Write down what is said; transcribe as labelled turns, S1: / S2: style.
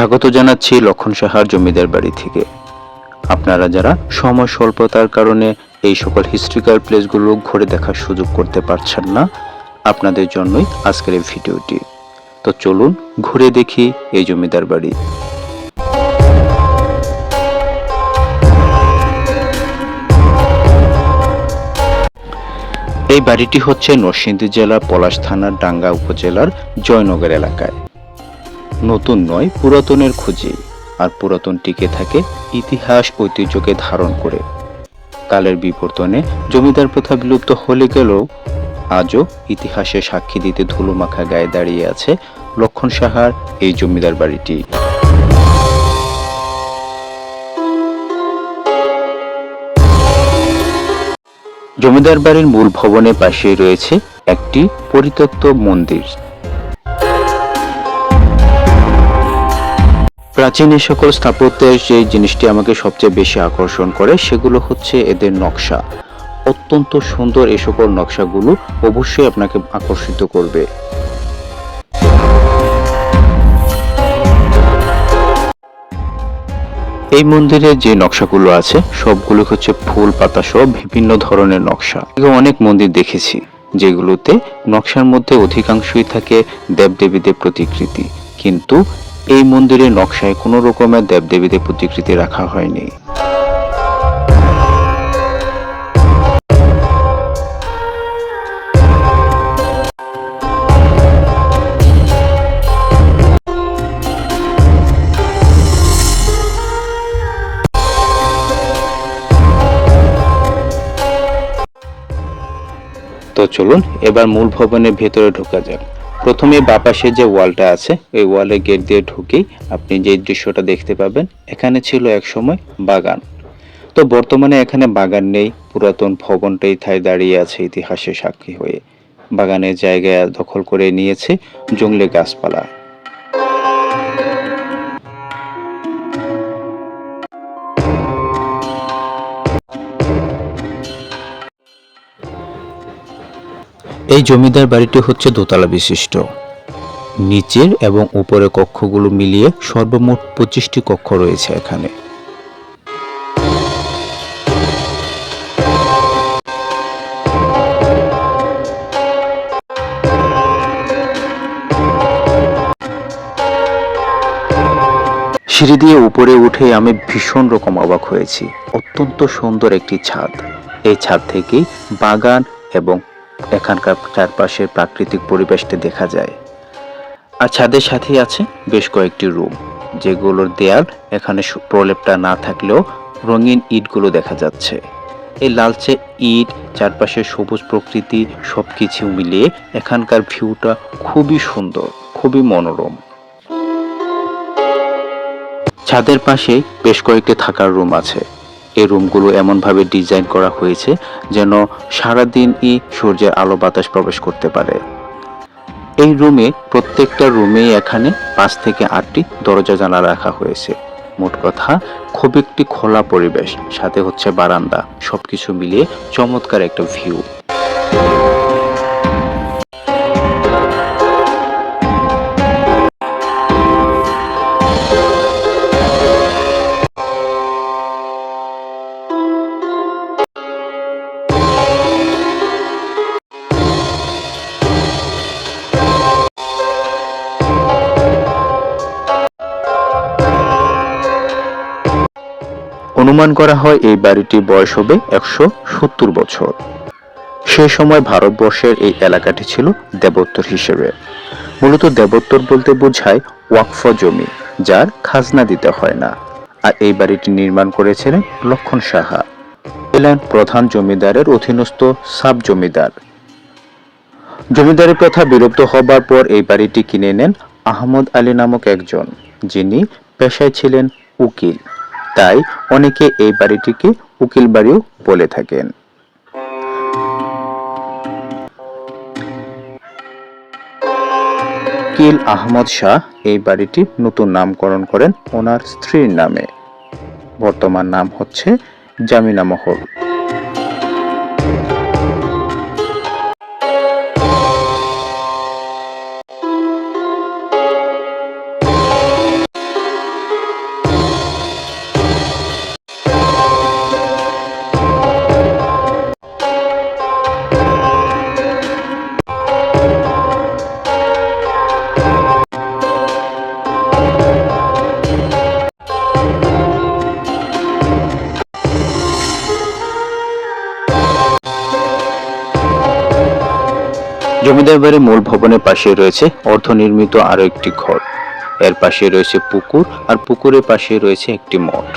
S1: স্বাগত জানাচ্ছি লক্ষণ সাহার জমিদার বাড়ি থেকে। আপনারা যারা সময় স্বল্পতার কারণে এই সকল হিস্ট্রিক্যাল প্লেসগুলো ঘুরে দেখার সুযোগ করতে পারছেন না, আপনাদের জন্যই আজকের এই ভিডিওটি। তো চলুন ঘুরে দেখি এই জমিদার বাড়ি। এই বাড়িটি হচ্ছে নরসিংদী জেলার পলাশ থানার ডাঙ্গা উপজেলার জয়নগর এলাকায়। নতুন নয়, পুরাতনের খোঁজেই। আর পুরাতন টিকে থাকে ইতিহাস ঐতিহ্যকে ধারণ করে। কালের বিবর্তনে জমিদার প্রথা বিলুপ্ত হলে গেলেও আজও ইতিহাসে সাক্ষী দিতে ধুলোমাখা গায়ে দাঁড়িয়ে আছে লক্ষণ সাহার এই জমিদার বাড়িটি। জমিদার বাড়ির মূল ভবনের পাশে রয়েছে একটি পরিত্যক্ত মন্দির। প্রাচীন এই সকল স্থাপত্যের যে জিনিসটি আমাকে সবচেয়ে বেশি আকর্ষণ করে সেগুলো হচ্ছে এদের নকশা। অত্যন্ত সুন্দর এই সকল নকশাগুলো অবশ্যই আপনাকে আকর্ষিত করবে। এই মন্দিরে যে নকশাগুলো আছে সবগুলো হচ্ছে ফুল পাতা সহ বিভিন্ন ধরনের নকশা। অনেক মন্দির দেখেছি যেগুলোতে নকশার মধ্যে অধিকাংশই থাকে দেবদেবীদের প্রতিকৃতি, কিন্তু এই মন্দিরের নকশায় কোনো রকমের দেবদেবীদের প্রতিকৃতি রাখা হয়নি। তো চলুন এবার মূল ভবনের ভেতরে ঢোকা যাক। প্রথমে বাঁ পাশে যে ওয়ালটা আছে ওই ওয়ালে গেট দিয়ে ঢুকেই আপনি যে দৃশ্যটা দেখতে পাবেন, এখানে ছিল এক সময় বাগান। তো বর্তমানে এখানে বাগান নেই, পুরাতন ভবনটাই ঠায় দাঁড়িয়ে আছে ইতিহাসের সাক্ষী হয়ে। বাগানের জায়গায় দখল করে নিয়েছে জংলি গাছপালা। এই জমিদার বাড়িটি হচ্ছে দোতলা বিশিষ্ট। নিচের এবং উপরের কক্ষগুলো মিলিয়ে সর্বমোট 25টি কক্ষ রয়েছে এখানে। সিঁড়ি দিয়ে উপরে উঠে আমি ভীষণ রকম অবাক হয়েছি। অত্যন্ত সুন্দর একটি ছাদ। এই ছাদ থেকেই বাগান এবং এখানকার চারপাশের প্রাকৃতিক পরিবেশটা দেখা যায়। আর ছাদের সাথেই আছে বেশ কয়েকটি রুম, যেগুলোর দেয়াল এখানে প্রলেপটা না থাকলেও রঙিন ইটগুলো দেখা যাচ্ছে। এই লালচে ইট, চারপাশে সবুজ প্রকৃতি, সবকিছু মিলিয়ে এখানকার ভিউটা খুবই সুন্দর, খুবই মনোরম। ছাদের পাশে বেশ কয়েকটি থাকার রুম আছে। এই রুমগুলো এমনভাবে ডিজাইন করা হয়েছে যেন সারাদিনই সূর্যের আলো বাতাস প্রবেশ করতে পারে। এই রুমে প্রত্যেকটা রুমেই এখানে 5 থেকে 8টি দরজা জানালা রাখা হয়েছে। মোট কথা খুব একটি খোলা পরিবেশ, সাথে হচ্ছে বারান্দা, সবকিছু মিলিয়ে চমৎকার একটা ভিউ। অনুমান করা হয় এই বাড়িটির বয়স হবে 170 বছর। সে সময় ভারতবর্ষের এই এলাকাটি ছিল দেবোত্তর হিসেবে। মূলত দেবোত্তর বলতে বোঝায় ওয়াকফ জমি, যার খাজনা দিতে হয় না। আর এই বাড়িটি নির্মাণ করেছিলেন লক্ষণ সাহা, ছিলেন প্রধান জমিদারের অধীনস্থ সাব জমিদার। জমিদারি প্রথা বিলুপ্ত হবার পর এই বাড়িটি কিনে নেন আহমদ আলী নামক একজন, যিনি পেশায় ছিলেন উকিল। তাই অনেকে এই বাড়িটিকে উকিল বাড়িও বলে থাকেন। উকিল আহমদ শাহ এই বাড়িটির নতুন নামকরণ করেন ওনার স্ত্রীর নামে। বর্তমান নাম হচ্ছে জামিনা মহল। জমিদার বাড়ির মূল ভবনের পাশে রয়েছে অর্ধনির্মিত আরো একটি ঘর। এর পাশে রয়েছে পুকুর, আর পুকুরের পাশে রয়েছে একটি মঠ।